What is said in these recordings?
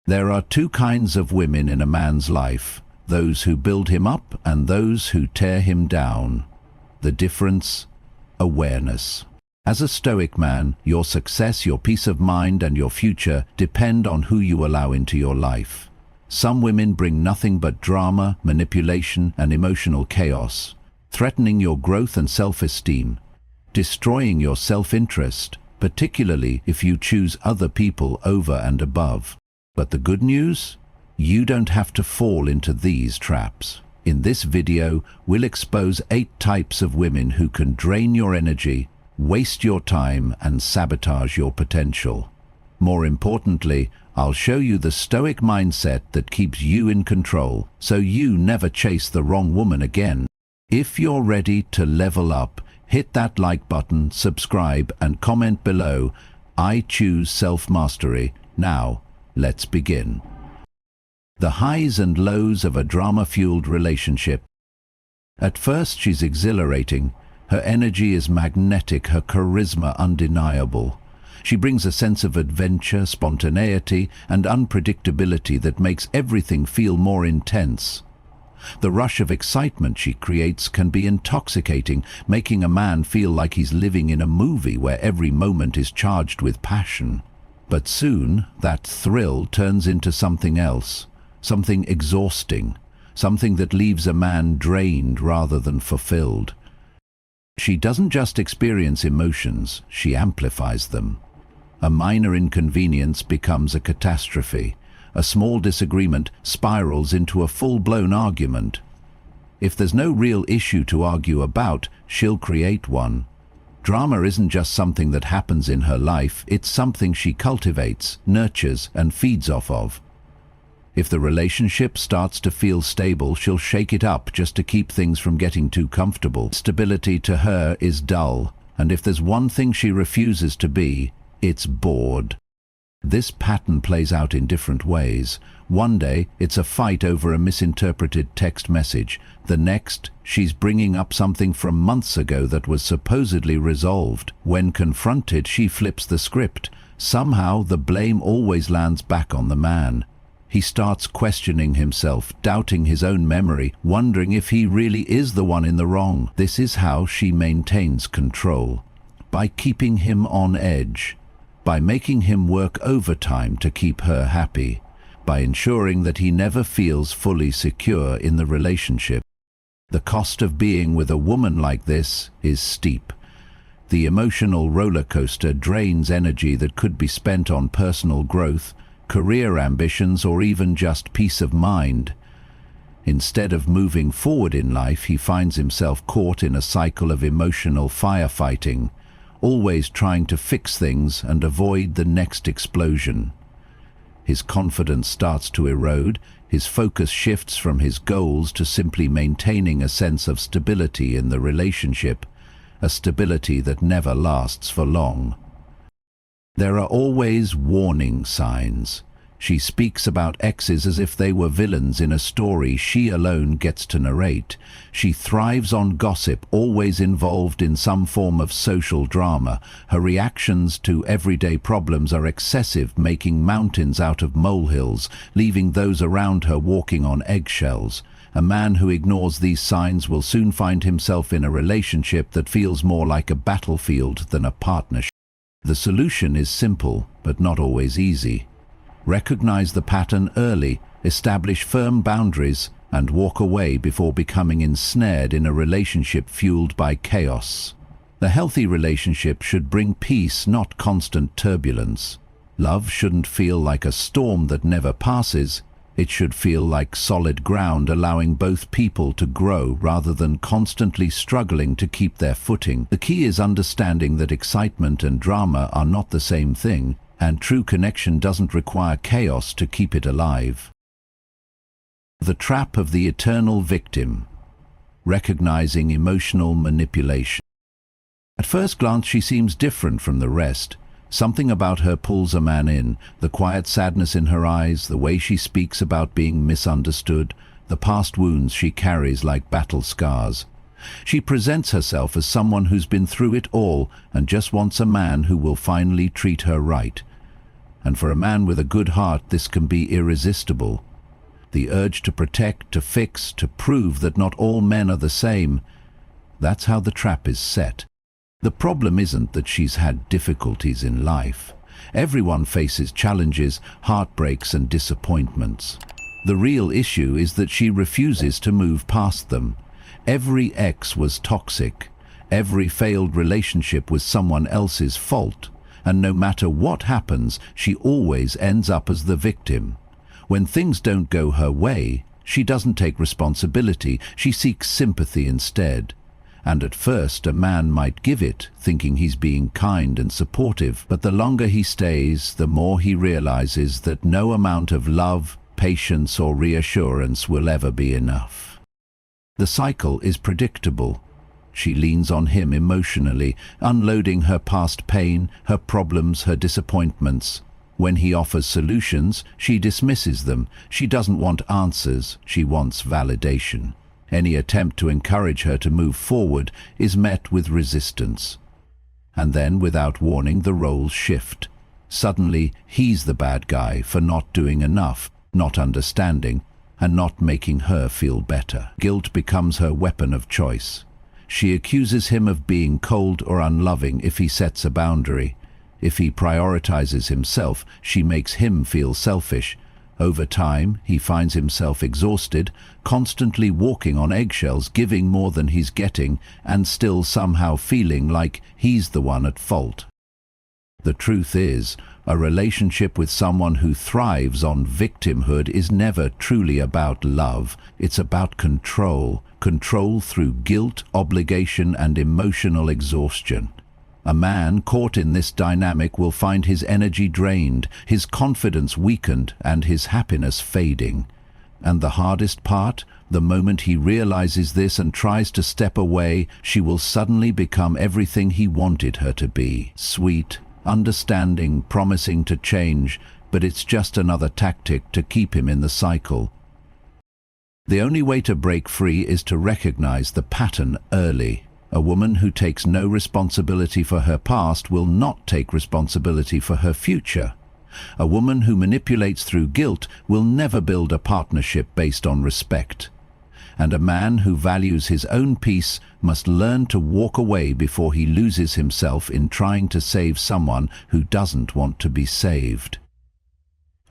There are two kinds of women in a man's life, those who build him up and those who tear him down. The difference? Awareness. As a Stoic man, your success, your peace of mind and your future depend on who you allow into your life. Some women bring nothing but drama, manipulation and emotional chaos, threatening your growth and self-esteem, destroying your self-interest, particularly if you choose other people over and above. But the good news? You don't have to fall into these traps. In this video, we'll expose 8 types of women who can drain your energy, waste your time and sabotage your potential. More importantly, I'll show you the Stoic mindset that keeps you in control, so you never chase the wrong woman again. If you're ready to level up, hit that like button, subscribe and comment below. I choose self-mastery. Now, let's begin. The highs and lows of a drama-fueled relationship. At first she's exhilarating. Her energy is magnetic, her charisma undeniable. She brings a sense of adventure, spontaneity, and unpredictability that makes everything feel more intense. The rush of excitement she creates can be intoxicating, making a man feel like he's living in a movie where every moment is charged with passion. But soon, that thrill turns into something else, something exhausting, something that leaves a man drained rather than fulfilled. She doesn't just experience emotions, she amplifies them. A minor inconvenience becomes a catastrophe. A small disagreement spirals into a full-blown argument. If there's no real issue to argue about, she'll create one. Drama isn't just something that happens in her life, it's something she cultivates, nurtures, and feeds off of. If the relationship starts to feel stable, she'll shake it up just to keep things from getting too comfortable. Stability to her is dull, and if there's one thing she refuses to be, it's bored. This pattern plays out in different ways. One day, it's a fight over a misinterpreted text message. The next, she's bringing up something from months ago that was supposedly resolved. When confronted, she flips the script. Somehow, the blame always lands back on the man. He starts questioning himself, doubting his own memory, wondering if he really is the one in the wrong. This is how she maintains control. By keeping him on edge. By making him work overtime to keep her happy, by ensuring that he never feels fully secure in the relationship. The cost of being with a woman like this is steep. The emotional roller coaster drains energy that could be spent on personal growth, career ambitions, or even just peace of mind. Instead of moving forward in life, he finds himself caught in a cycle of emotional firefighting, always trying to fix things and avoid the next explosion. His confidence starts to erode, his focus shifts from his goals to simply maintaining a sense of stability in the relationship, a stability that never lasts for long. There are always warning signs. She speaks about exes as if they were villains in a story she alone gets to narrate. She thrives on gossip, always involved in some form of social drama. Her reactions to everyday problems are excessive, making mountains out of molehills, leaving those around her walking on eggshells. A man who ignores these signs will soon find himself in a relationship that feels more like a battlefield than a partnership. The solution is simple, but not always easy. Recognize the pattern early, establish firm boundaries, and walk away before becoming ensnared in a relationship fueled by chaos. The healthy relationship should bring peace, not constant turbulence. Love shouldn't feel like a storm that never passes. It should feel like solid ground, allowing both people to grow rather than constantly struggling to keep their footing. The key is understanding that excitement and drama are not the same thing, and true connection doesn't require chaos to keep it alive. The trap of the eternal victim. Recognizing emotional manipulation. At first glance, she seems different from the rest. Something about her pulls a man in, the quiet sadness in her eyes, the way she speaks about being misunderstood, the past wounds she carries like battle scars. She presents herself as someone who's been through it all and just wants a man who will finally treat her right. And for a man with a good heart, this can be irresistible. The urge to protect, to fix, to prove that not all men are the same. That's how the trap is set. The problem isn't that she's had difficulties in life. Everyone faces challenges, heartbreaks and disappointments. The real issue is that she refuses to move past them. Every ex was toxic. Every failed relationship was someone else's fault. And no matter what happens, she always ends up as the victim. When things don't go her way, she doesn't take responsibility. She seeks sympathy instead. And at first a man might give it, thinking he's being kind and supportive, but the longer he stays, the more he realizes that no amount of love, patience or reassurance will ever be enough. The cycle is predictable. She leans on him emotionally, unloading her past pain, her problems, her disappointments. When he offers solutions, she dismisses them. She doesn't want answers, she wants validation. Any attempt to encourage her to move forward is met with resistance. And then, without warning, the roles shift. Suddenly, he's the bad guy for not doing enough, not understanding, and not making her feel better. Guilt becomes her weapon of choice. She accuses him of being cold or unloving if he sets a boundary. If he prioritizes himself, she makes him feel selfish. Over time, he finds himself exhausted, constantly walking on eggshells, giving more than he's getting, and still somehow feeling like he's the one at fault. The truth is, a relationship with someone who thrives on victimhood is never truly about love. It's about control. Control through guilt, obligation, and emotional exhaustion. A man caught in this dynamic will find his energy drained, his confidence weakened, and his happiness fading. And the hardest part, the moment he realizes this and tries to step away, she will suddenly become everything he wanted her to be. Sweet, understanding, promising to change, but it's just another tactic to keep him in the cycle. The only way to break free is to recognize the pattern early. A woman who takes no responsibility for her past will not take responsibility for her future. A woman who manipulates through guilt will never build a partnership based on respect. And a man who values his own peace must learn to walk away before he loses himself in trying to save someone who doesn't want to be saved.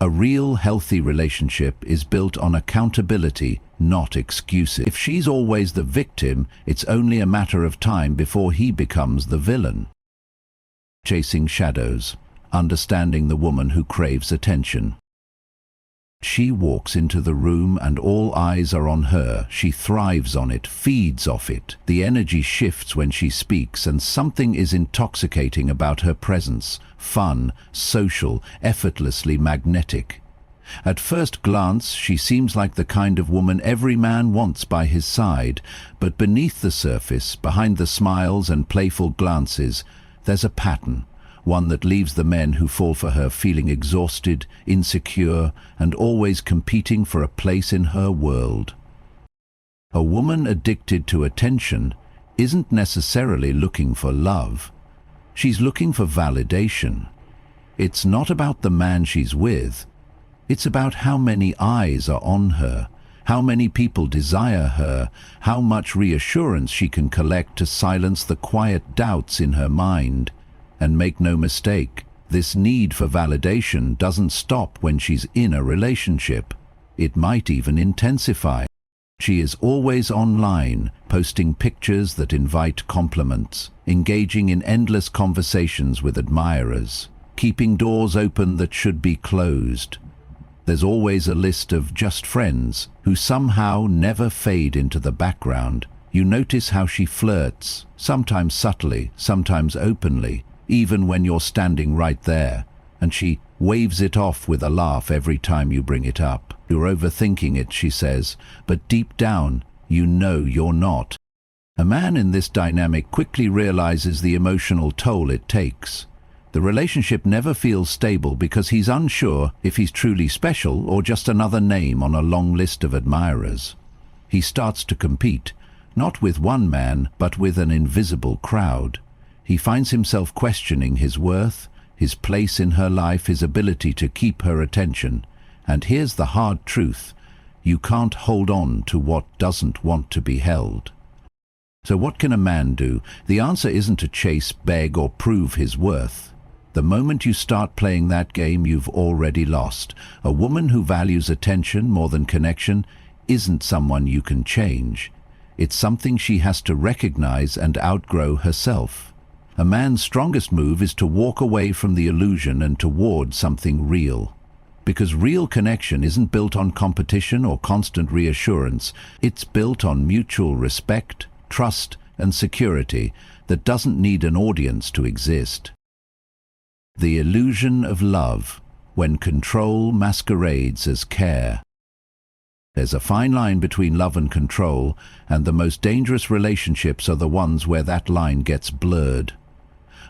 A real healthy relationship is built on accountability, not excuses. If she's always the victim, it's only a matter of time before he becomes the villain. Chasing shadows, understanding the woman who craves attention. She walks into the room and all eyes are on her. She thrives on it, feeds off it. The energy shifts when she speaks, and something is intoxicating about her presence. Fun, social, effortlessly magnetic. At first glance, she seems like the kind of woman every man wants by his side, but beneath the surface, behind the smiles and playful glances, there's a pattern. One that leaves the men who fall for her feeling exhausted, insecure, and always competing for a place in her world. A woman addicted to attention isn't necessarily looking for love. She's looking for validation. It's not about the man she's with. It's about how many eyes are on her, how many people desire her, how much reassurance she can collect to silence the quiet doubts in her mind. And make no mistake, this need for validation doesn't stop when she's in a relationship. It might even intensify. She is always online, posting pictures that invite compliments, engaging in endless conversations with admirers, keeping doors open that should be closed. There's always a list of just friends who somehow never fade into the background. You notice how she flirts, sometimes subtly, sometimes openly, even when you're standing right there, and she waves it off with a laugh every time you bring it up. You're overthinking it, she says, but deep down, you know you're not. A man in this dynamic quickly realizes the emotional toll it takes. The relationship never feels stable because he's unsure if he's truly special or just another name on a long list of admirers. He starts to compete, not with one man, but with an invisible crowd. He finds himself questioning his worth, his place in her life, his ability to keep her attention. And here's the hard truth: you can't hold on to what doesn't want to be held. So what can a man do? The answer isn't to chase, beg, or prove his worth. The moment you start playing that game, you've already lost. A woman who values attention more than connection isn't someone you can change. It's something she has to recognize and outgrow herself. A man's strongest move is to walk away from the illusion and toward something real. Because real connection isn't built on competition or constant reassurance. It's built on mutual respect, trust, and security that doesn't need an audience to exist. The illusion of love, when control masquerades as care. There's a fine line between love and control, and the most dangerous relationships are the ones where that line gets blurred.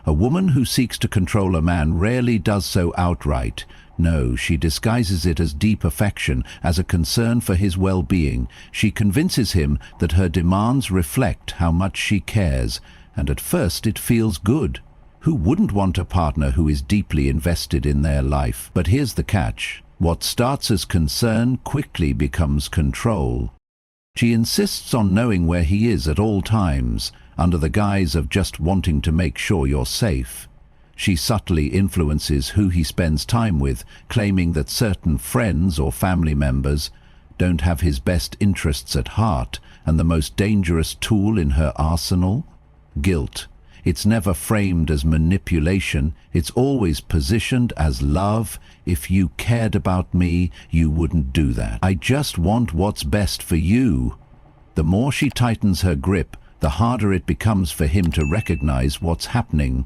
A woman who seeks to control a man rarely does so outright. No, she disguises it as deep affection, as a concern for his well-being. She convinces him that her demands reflect how much she cares, and at first it feels good. Who wouldn't want a partner who is deeply invested in their life? But here's the catch: what starts as concern quickly becomes control. She insists on knowing where he is at all times, under the guise of just wanting to make sure you're safe. She subtly influences who he spends time with, claiming that certain friends or family members don't have his best interests at heart. And the most dangerous tool in her arsenal? Guilt. It's never framed as manipulation, it's always positioned as love. If you cared about me, you wouldn't do that. I just want what's best for you. The more she tightens her grip, the harder it becomes for him to recognize what's happening.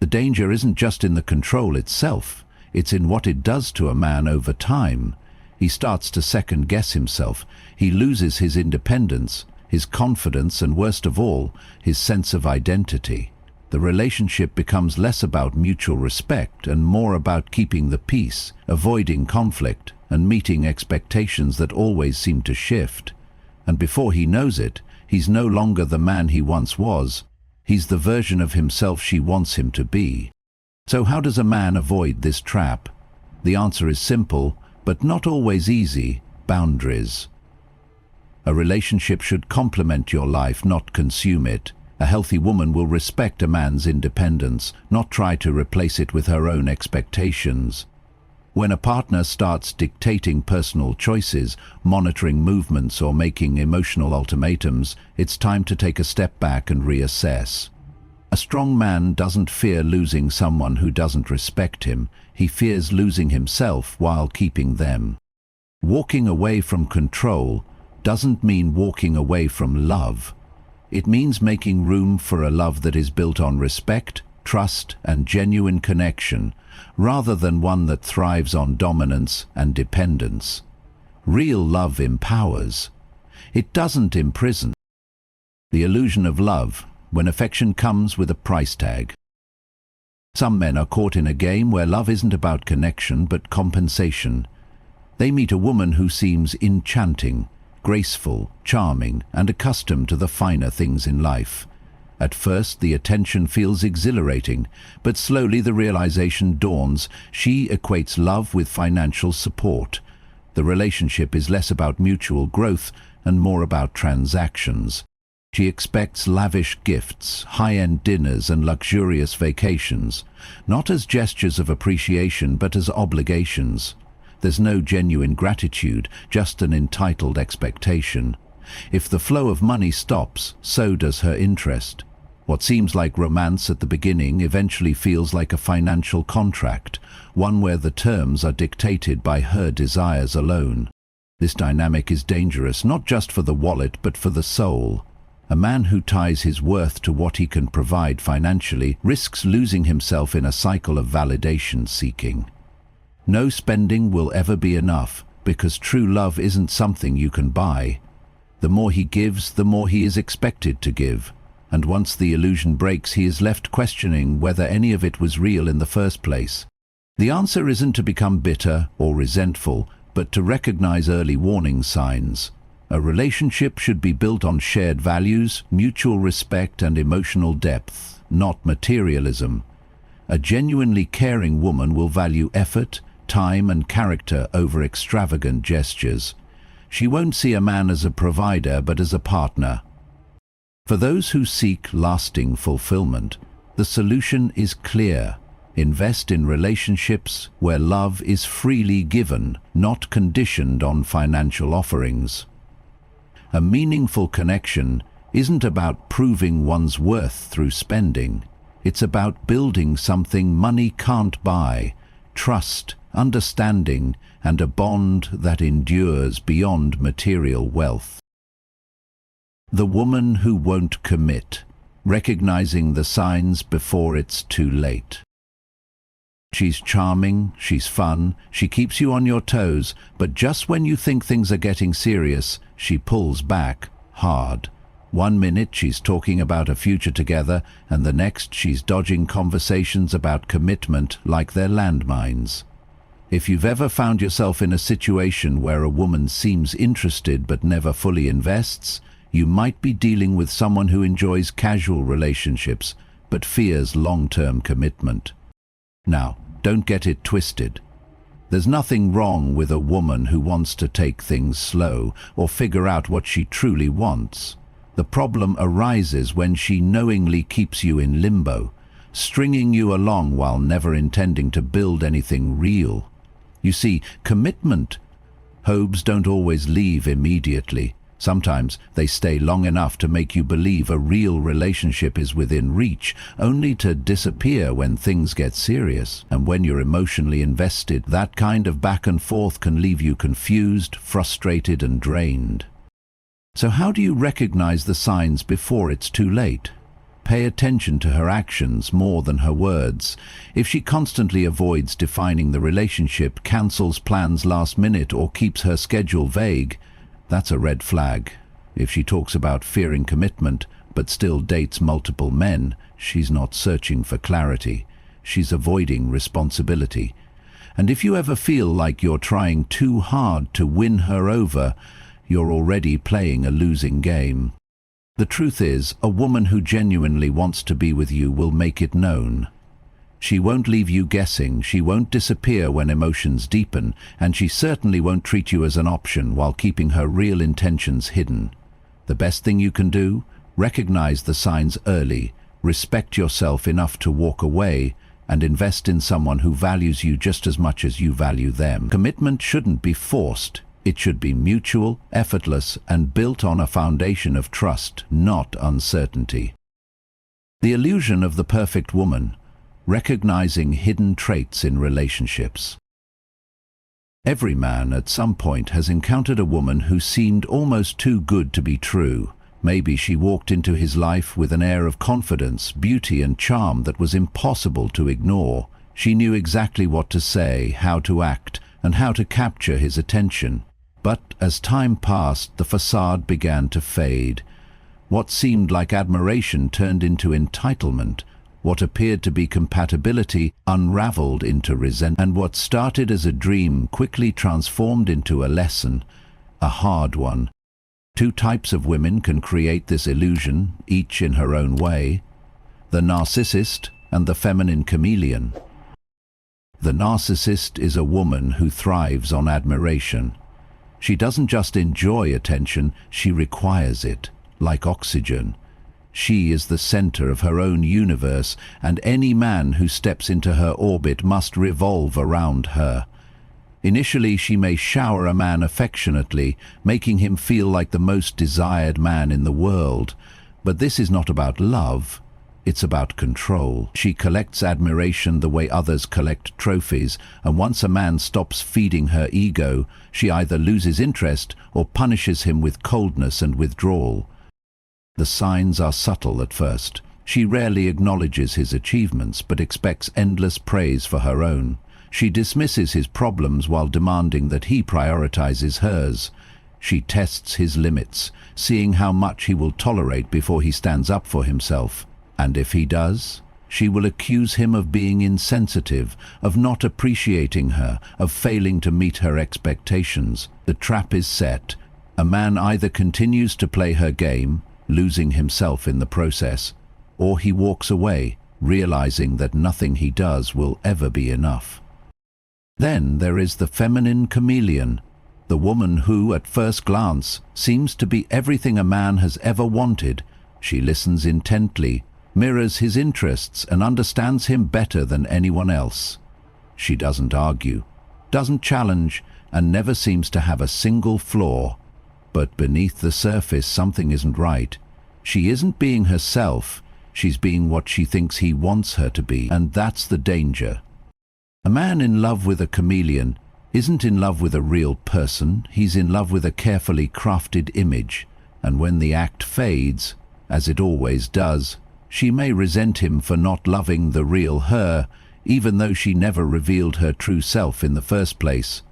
The danger isn't just in the control itself, it's in what it does to a man over time. He starts to second-guess himself. He loses his independence, his confidence, and worst of all, his sense of identity. The relationship becomes less about mutual respect and more about keeping the peace, avoiding conflict, and meeting expectations that always seem to shift. And before he knows it, he's no longer the man he once was. He's the version of himself she wants him to be. So how does a man avoid this trap? The answer is simple, but not always easy: boundaries. A relationship should complement your life, not consume it. A healthy woman will respect a man's independence, not try to replace it with her own expectations. When a partner starts dictating personal choices, monitoring movements, or making emotional ultimatums, it's time to take a step back and reassess. A strong man doesn't fear losing someone who doesn't respect him. He fears losing himself while keeping them. Walking away from control doesn't mean walking away from love. It means making room for a love that is built on respect, trust, and genuine connection, rather than one that thrives on dominance and dependence. Real love empowers. It doesn't imprison. The illusion of love, when affection comes with a price tag. Some men are caught in a game where love isn't about connection but compensation. They meet a woman who seems enchanting, graceful, charming, and accustomed to the finer things in life. At first, the attention feels exhilarating, but slowly the realization dawns: she equates love with financial support. The relationship is less about mutual growth and more about transactions. She expects lavish gifts, high-end dinners, and luxurious vacations, not as gestures of appreciation but as obligations. There's no genuine gratitude, just an entitled expectation. If the flow of money stops, so does her interest. What seems like romance at the beginning eventually feels like a financial contract, one where the terms are dictated by her desires alone. This dynamic is dangerous, not just for the wallet but for the soul. A man who ties his worth to what he can provide financially risks losing himself in a cycle of validation seeking. No spending will ever be enough, because true love isn't something you can buy. The more he gives, the more he is expected to give. And once the illusion breaks, he is left questioning whether any of it was real in the first place. The answer isn't to become bitter or resentful, but to recognize early warning signs. A relationship should be built on shared values, mutual respect, and emotional depth, not materialism. A genuinely caring woman will value effort, time and character over extravagant gestures. She won't see a man as a provider but as a partner. For those who seek lasting fulfillment, the solution is clear. Invest in relationships where love is freely given, not conditioned on financial offerings. A meaningful connection isn't about proving one's worth through spending. It's about building something money can't buy: trust, understanding, and a bond that endures beyond material wealth. The woman who won't commit, recognizing the signs before it's too late. She's charming, she's fun, she keeps you on your toes, but just when you think things are getting serious, she pulls back hard. One minute she's talking about a future together, and the next she's dodging conversations about commitment like they're landmines. If you've ever found yourself in a situation where a woman seems interested but never fully invests, you might be dealing with someone who enjoys casual relationships but fears long-term commitment. Now, don't get it twisted. There's nothing wrong with a woman who wants to take things slow or figure out what she truly wants. The problem arises when she knowingly keeps you in limbo, stringing you along while never intending to build anything real. You see, commitment hopes don't always leave immediately. Sometimes they stay long enough to make you believe a real relationship is within reach, only to disappear when things get serious. And when you're emotionally invested, that kind of back and forth can leave you confused, frustrated, and drained. So how do you recognize the signs before it's too late? Pay attention to her actions more than her words. If she constantly avoids defining the relationship, cancels plans last minute, or keeps her schedule vague, that's a red flag. If she talks about fearing commitment, but still dates multiple men, she's not searching for clarity. She's avoiding responsibility. And if you ever feel like you're trying too hard to win her over, you're already playing a losing game. The truth is, a woman who genuinely wants to be with you will make it known. She won't leave you guessing, she won't disappear when emotions deepen, and she certainly won't treat you as an option while keeping her real intentions hidden. The best thing you can do? Recognize the signs early, respect yourself enough to walk away, and invest in someone who values you just as much as you value them. Commitment shouldn't be forced. It should be mutual, effortless, and built on a foundation of trust, not uncertainty. The illusion of the perfect woman. Recognizing hidden traits in relationships. Every man at some point has encountered a woman who seemed almost too good to be true. Maybe she walked into his life with an air of confidence, beauty, and charm that was impossible to ignore. She knew exactly what to say, how to act, and how to capture his attention. But as time passed, the facade began to fade. What seemed like admiration turned into entitlement. What appeared to be compatibility unraveled into resentment, and what started as a dream quickly transformed into a lesson, a hard one. Two types of women can create this illusion, each in her own way: the narcissist and the feminine chameleon. The narcissist is a woman who thrives on admiration. She doesn't just enjoy attention, she requires it, like oxygen. She is the center of her own universe, and any man who steps into her orbit must revolve around her. Initially, she may shower a man affectionately, making him feel like the most desired man in the world. But this is not about love, it's about control. She collects admiration the way others collect trophies, and once a man stops feeding her ego, she either loses interest or punishes him with coldness and withdrawal. The signs are subtle at first. She rarely acknowledges his achievements, but expects endless praise for her own. She dismisses his problems while demanding that he prioritizes hers. She tests his limits, seeing how much he will tolerate before he stands up for himself. And if he does, she will accuse him of being insensitive, of not appreciating her, of failing to meet her expectations. The trap is set. A man either continues to play her game, losing himself in the process, or he walks away, realizing that nothing he does will ever be enough. Then there is the feminine chameleon, the woman who, at first glance, seems to be everything a man has ever wanted. She listens intently, mirrors his interests, and understands him better than anyone else. She doesn't argue, doesn't challenge, and never seems to have a single flaw. But beneath the surface, something isn't right. She isn't being herself, she's being what she thinks he wants her to be, and that's the danger. A man in love with a chameleon isn't in love with a real person, he's in love with a carefully crafted image, and when the act fades, as it always does, she may resent him for not loving the real her, even though she never revealed her true self in the first place.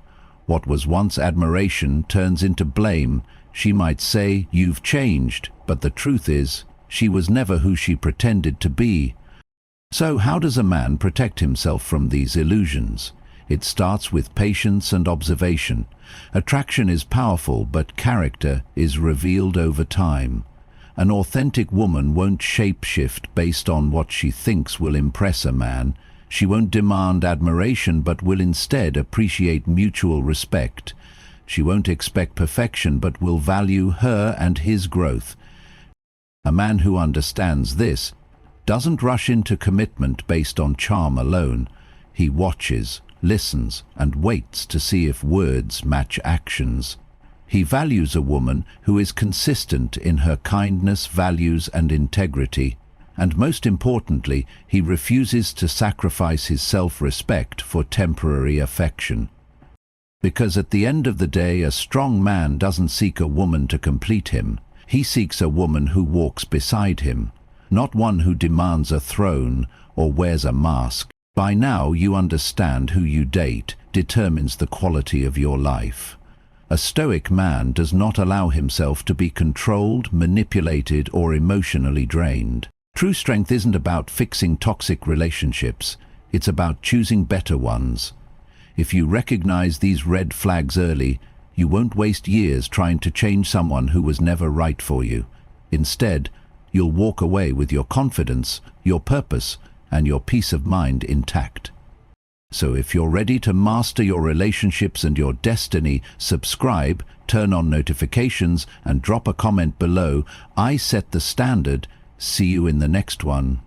What was once admiration turns into blame. She might say, "You've changed," but the truth is, she was never who she pretended to be. So how does a man protect himself from these illusions? It starts with patience and observation. Attraction is powerful, but character is revealed over time. An authentic woman won't shape-shift based on what she thinks will impress a man. She won't demand admiration, but will instead appreciate mutual respect. She won't expect perfection, but will value her and his growth. A man who understands this doesn't rush into commitment based on charm alone. He watches, listens, and waits to see if words match actions. He values a woman who is consistent in her kindness, values, and integrity. And most importantly, he refuses to sacrifice his self-respect for temporary affection. Because at the end of the day, a strong man doesn't seek a woman to complete him. He seeks a woman who walks beside him, not one who demands a throne or wears a mask. By now you understand who you date determines the quality of your life. A stoic man does not allow himself to be controlled, manipulated, or emotionally drained. True strength isn't about fixing toxic relationships, it's about choosing better ones. If you recognize these red flags early, you won't waste years trying to change someone who was never right for you. Instead, you'll walk away with your confidence, your purpose, and your peace of mind intact. So if you're ready to master your relationships and your destiny, subscribe, turn on notifications, and drop a comment below. I set the standard. See you in the next one.